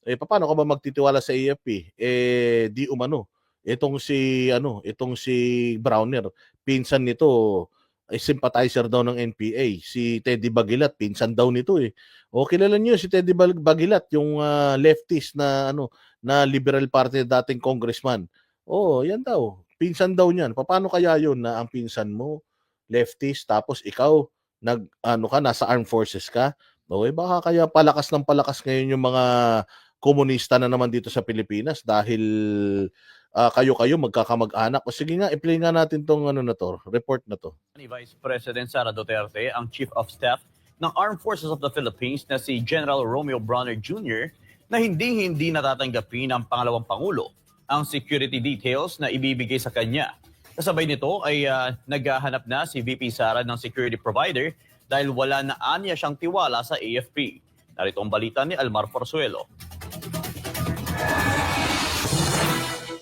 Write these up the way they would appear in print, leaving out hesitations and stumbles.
Papaano ka ba magtitiwala sa AFP? Di umano, itong si Browner, pinsan nito ay sympathizer daw ng NPA. Si Teddy Bagilat, pinsan daw nito eh. O kilala niyo si Teddy Bagilat, yung leftist na Liberal Party dating congressman. Oo, yan daw. Pinsan daw niyan. Paano kaya yun na ang pinsan mo leftist tapos ikaw nasa armed forces ka? Baka kaya palakas ng palakas ngayon yung mga komunista na naman dito sa Pilipinas dahil kayo-kayo magkakamag-anak. O sige nga, i-play nga natin tong report na to. Ni Vice President Sara Duterte ang Chief of Staff ng Armed Forces of the Philippines na si General Romeo Brawner Jr. na hindi natatanggapin ng pangalawang Pangulo ang security details na ibibigay sa kanya. Kasabay nito ay naghahanap na si VP Sara ng security provider dahil wala na anya siyang tiwala sa AFP. Narito ang balita ni Almar Forzuelo.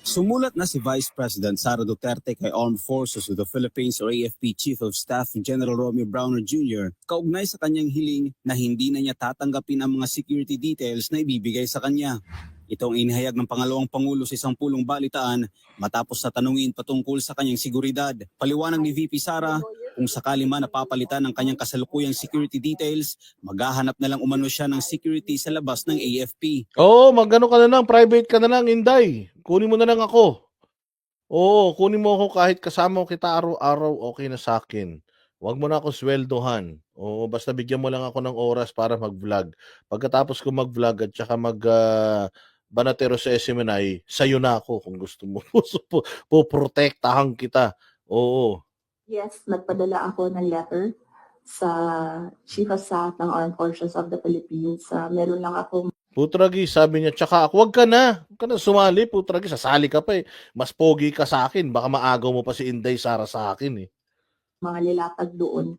Sumulat na si Vice President Sara Duterte kay Armed Forces of the Philippines or AFP Chief of Staff General Romeo Brawner Jr. kaugnay sa kanyang hiling na hindi na niya tatanggapin ang mga security details na ibibigay sa kanya. Ito ang inihayag ng pangalawang Pangulo sa isang pulong balitaan matapos na tanungin patungkol sa kanyang seguridad. Paliwanag ni VP Sara, kung sakali man napapalitan ng kanyang kasalukuyang security details, maghahanap na lang umano siya ng security sa labas ng AFP. Magano ka na lang, private ka na lang, Inday. Kunin mo na lang ako. Kunin mo ako kahit kasama ko kita araw-araw, okay na sa akin. Huwag mo na ako sweldohan. Basta bigyan mo lang ako ng oras para mag-vlog. Pagkatapos ko mag-vlog at saka banatero sa SMNI, sa'yo na ako kung gusto mo. Poprotektahan kita. Oo. Yes, nagpadala ako ng letter sa Chief of Staff ng Armed Forces of the Philippines. Meron lang akong Putragi, sabi niya, tsaka huwag ka na sumali, Putragi, sasali ka pa eh. Mas pogi ka sa akin, baka maagaw mo pa si Inday Sara sa akin eh. mga nilatag doon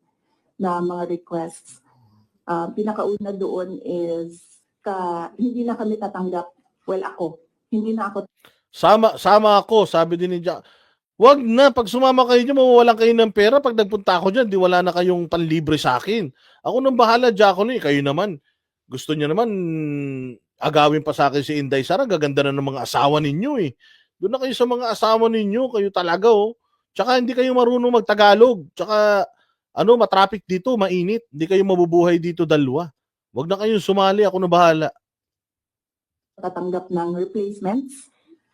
na mga requests. Pinakauna doon is hindi na kami tatanggap. Well, hindi na ako. Sama ako, sabi din ni Jack. Wag na, pag sumama kayo dyan, mawawalan kayo ng pera. Pag nagpunta ako dyan, di wala na kayong panlibre sa akin. Ako nang bahala, Jacqueline, kayo naman. Gusto niya naman, agawin pa sa akin si Inday Sara, gaganda na ng mga asawa ninyo eh. Doon na kayo sa mga asawa ninyo, kayo talaga oh. Tsaka hindi kayo marunong magtagalog. Tsaka, matraffic dito, mainit. Hindi kayo mabubuhay dito dalawa. Wag na kayong sumali, ako na bahala. Tatanggap ng replacements.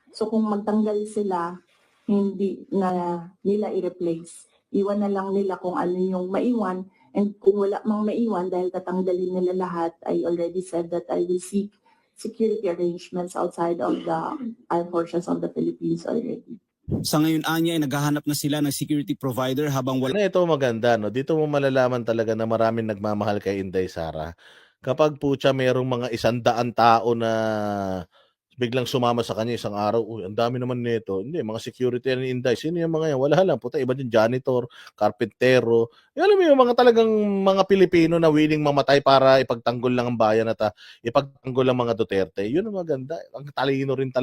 So kung magtanggal sila, hindi na nila i-replace. Iwan na lang nila kung ano yung maiwan. And kung wala mang maiwan dahil tatanggalin nila lahat, I already said that I will seek security arrangements outside of the Armed Forces of the Philippines already. Sa ngayon anya ay naghahanap na sila ng security provider habang wala. Ito maganda, no? Dito mo malalaman talaga na maraming nagmamahal kay Inday Sara. Kapag merong mga 100 tao na biglang sumama sa kanya isang araw, ang dami naman nito. Hindi, mga security ni Inday. Sino yung mga yan? Wala lang. Iba din janitor, karpentero. Alam mo yung mga talagang mga Pilipino na willing mamatay para ipagtanggol lang ang bayan at ipagtanggol ang mga Duterte. Yun ang maganda. Ang talino rin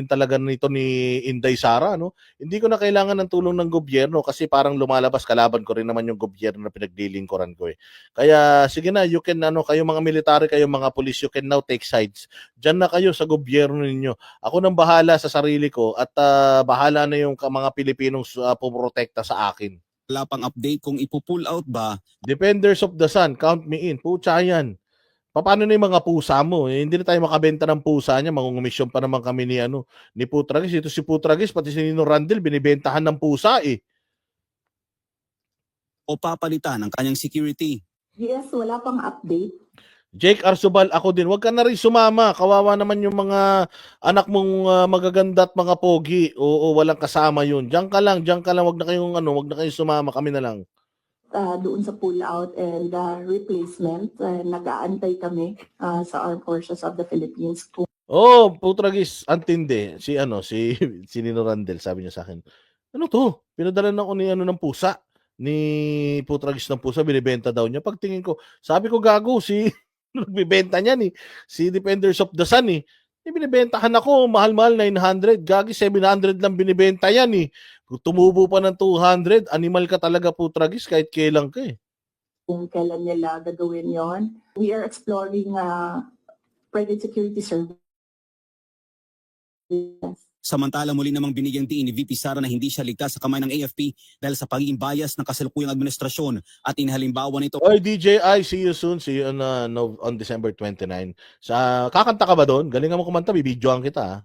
talaga nito ni Inday Sara, no? Hindi ko na kailangan ng tulong ng gobyerno kasi parang lumalabas kalaban ko rin naman yung gobyerno na pinaglilingkuran ko eh. Kaya sige na, you can kayo mga military, kayo mga police, you can now take sides. Diyan na kayo sa gobyerno ninyo. Ako nang bahala sa sarili ko at bahala na yung mga Pilipinong puprotekta sa akin. Wala pang update kung ipo-pull out ba. Defenders of the Sun, count me in. Pucha yan. Paano na yung mga pusa mo? Hindi na tayo makabenta ng pusa niya. Mangungumisyon pa naman kami ni Putragis. Ito si Putragis, pati si Nino Randel, binibentahan ng pusa eh. O papalitan ang kanyang security. Yes, wala pang update. Jake Arsobal, ako din. Huwag ka na rin sumama. Kawawa naman yung mga anak mong magaganda at mga pogi. Oo, walang kasama yun. Diyan ka lang. Huwag na kayong sumama. Kami na lang. Doon sa pull-out and replacement, nag-aantay kami sa Armed Forces of the Philippines. Putragis, antindi. Si Nino Randel, sabi niya sa akin, ano to? Pinadala na ako ng pusa. Ni Putragis ng pusa, binibenta daw niya. Pagtingin ko, sabi ko gago, si nagbibenta niyan eh. Si Defenders of the Sun eh. Binibentahan ako, mahal-mahal, 900. Gagi, 700 lang binibenta yan eh. Tumubo pa ng 200, animal ka talaga, Putragis, kahit kailan ka eh. Kung kailan nila gagawin yon. We are exploring private security service. Samantala muli namang binigyang diin ni VP Sara na hindi siya ligtas sa kamay ng AFP dahil sa pagiging bias ng kasalukuyang administrasyon at inihalimbawa nito Oy, DJI, see you soon. See you on December 29. Kakanta ka ba doon? Galingan mo kumanta, bibidyoan kita. Ha?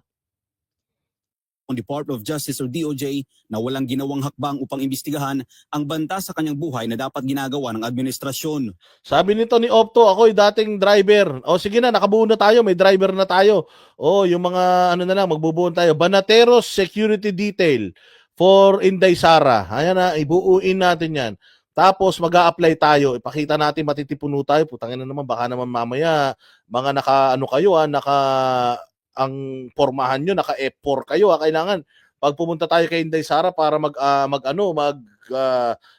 ang Department of Justice or DOJ na walang ginawang hakbang upang imbestigahan ang banta sa kanyang buhay na dapat ginagawa ng administrasyon. Sabi nito ni Opto, ako'y dating driver. O sige na, nakabuo na tayo, may driver na tayo. O yung mga ano na lang, magbubuon tayo. Banateros Security Detail for Inday Sara. Ayan na, ibuuin natin yan. Tapos mag-a-apply tayo, ipakita natin matitipuno tayo. Putangin na naman, baka naman mamaya, mga naka-ano kayo ang pormahan nyo, naka F4 kayo. Kailangan, pag pumunta tayo kay Inday Sara para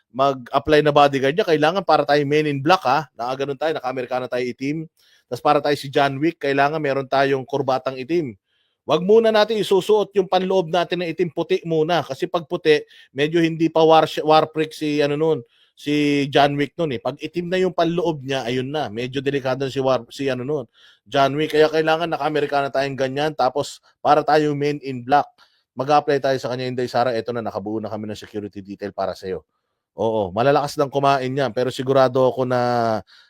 mag-apply na bodyguard niya, kailangan para tayo men in black Naka-ganun tayo, naka-Amerikana tayo itim. Tapos para tayo si John Wick, kailangan meron tayong kurbatang itim. Wag muna natin isusuot yung panloob natin na itim, puti muna. Kasi pag puti, medyo hindi pa war prick si John Wick noon . Pag itim na yung panloob niya, ayun na, medyo delikado John Wick. Kaya kailangan naka-Amerikana tayong ganyan. Tapos para tayo men in black. Mag-apply tayo sa kanya, Inday Sara. Ito na, nakabuo na kami ng security detail para sa'yo. Oo, malalakas ng kumain yan. Pero sigurado ako na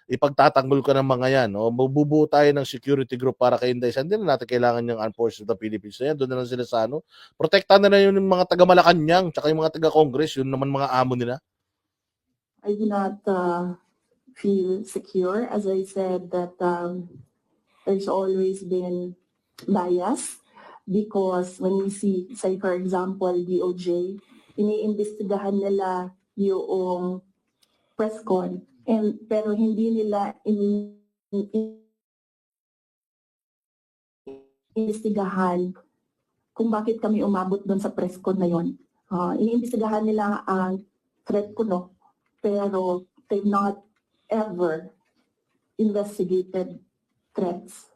ipagtatanggol ko ng mga yan. Bubuo tayo ng security group para kay Inday Sara. Hindi na natin kailangan yung Armed Forces of the Philippines na yan. Doon na lang sila sa protektahan na yun yung mga taga-Malacanang tsaka yung mga taga-Congress. Yun naman mga amo nila. I do not feel secure. As I said, that there's always been bias because when we see, say for example, DOJ, iniimbestigahan nila yung press con, pero hindi nila iniimbestigahan kung bakit kami umabot doon sa press con na yon. Iniimbestigahan nila ang threat ko, no? Pero they've not ever investigated threats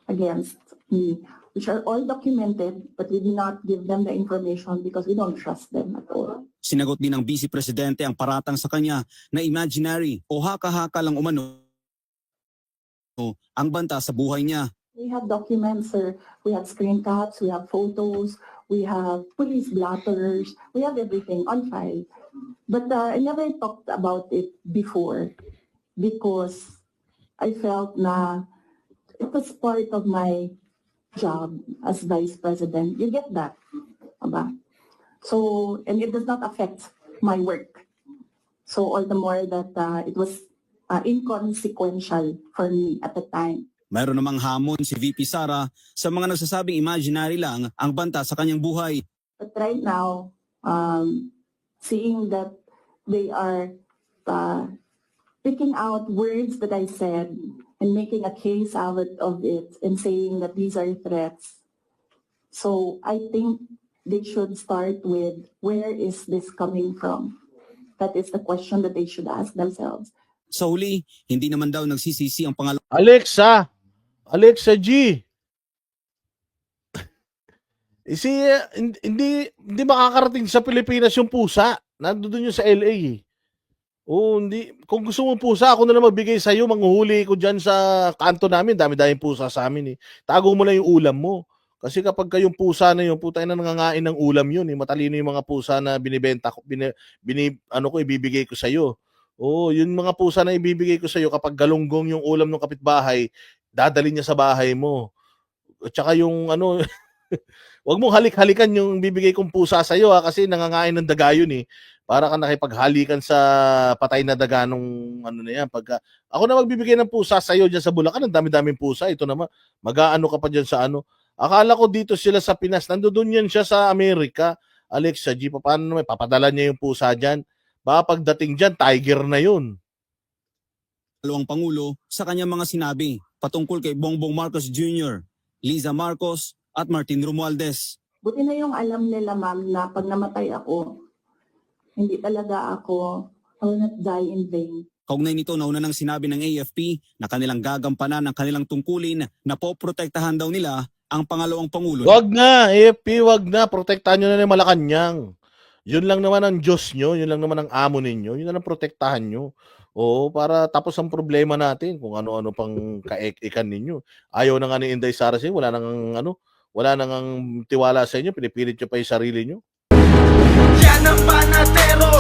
against me, which are all documented, but we do not give them the information because we don't trust them at all. Sinagot din ng Vice Presidente ang paratang sa kanya na imaginary o haka-haka lang umano ang banta sa buhay niya. We have documents, sir. We have screen caps, we have photos, we have police blotters, we have everything on file. But I never talked about it before because I felt na it was part of my job as Vice President. You get that, aba? So, and it does not affect my work. So all the more that it was inconsequential for me at the time. Mayroon namang hamon si VP Sara sa mga nagsasabing imaginary lang ang banta sa kanyang buhay. But right now, seeing that they are picking out words that I said and making a case out of it and saying that these are threats. So I think they should start with, where is this coming from? That is the question that they should ask themselves. Sa huli, hindi naman daw nagsisisi ang pangalawang Alexa G. Hindi makakarating sa Pilipinas yung pusa. Nandoon yun sa LA . Hindi. Kung gusto mo pusa, ako na lang magbigay sa'yo. Manghuhuli ko dyan sa kanto namin. Dami-daming pusa sa amin . Tago mo lang yung ulam mo. Kasi kapag kayong pusa na yun, putay na nangangain ng ulam yun . Matalino yung mga pusa na binibenta ko, ibibigay ko sa'yo. Yung mga pusa na ibibigay ko sa'yo, kapag galunggong yung ulam ng kapitbahay, dadalhin niya sa bahay mo. At saka yung wag mong halik-halikan yung bibigay kong pusa sa'yo kasi nangangain ng daga yun . Para ka nakipaghalikan sa patay na daga nung na yan. Pagka ako na magbibigay ng pusa sa'yo dyan sa Bulacan, ang dami-daming pusa. Ito naman, mag-aano ka pa dyan sa Akala ko dito sila sa Pinas. Nandoon yan siya sa Amerika. Alexa G, paano naman? Papadala niya yung pusa dyan. Baka pagdating dyan, tiger na yun. Pangulo sa kanyang mga sinabi patungkol kay Bongbong Marcos Jr., Liza Marcos at Martin Romualdez. Buti na yung alam nila, ma'am, na pag namatay ako, hindi talaga ako, I will not die in vain. Kaugnay nito, nauna nang sinabi ng AFP na kanilang gagampanan ang kanilang tungkulin na poprotektahan daw nila ang pangalawang Pangulo. Wag na, AFP, wag na. Protektahan nyo na yung Malacanang. Yun lang naman ang Diyos nyo, yun lang naman ang amo ninyo, yun lang ang protektahan nyo. Oo, para tapos ang problema natin kung ano-ano pang kaek-ekan ninyo. Ayaw na nga ni Inday Sara sa'yo, wala na ngang tiwala sa inyo, pinipilit niyo pa yung sarili niyo. Yan ang panatero,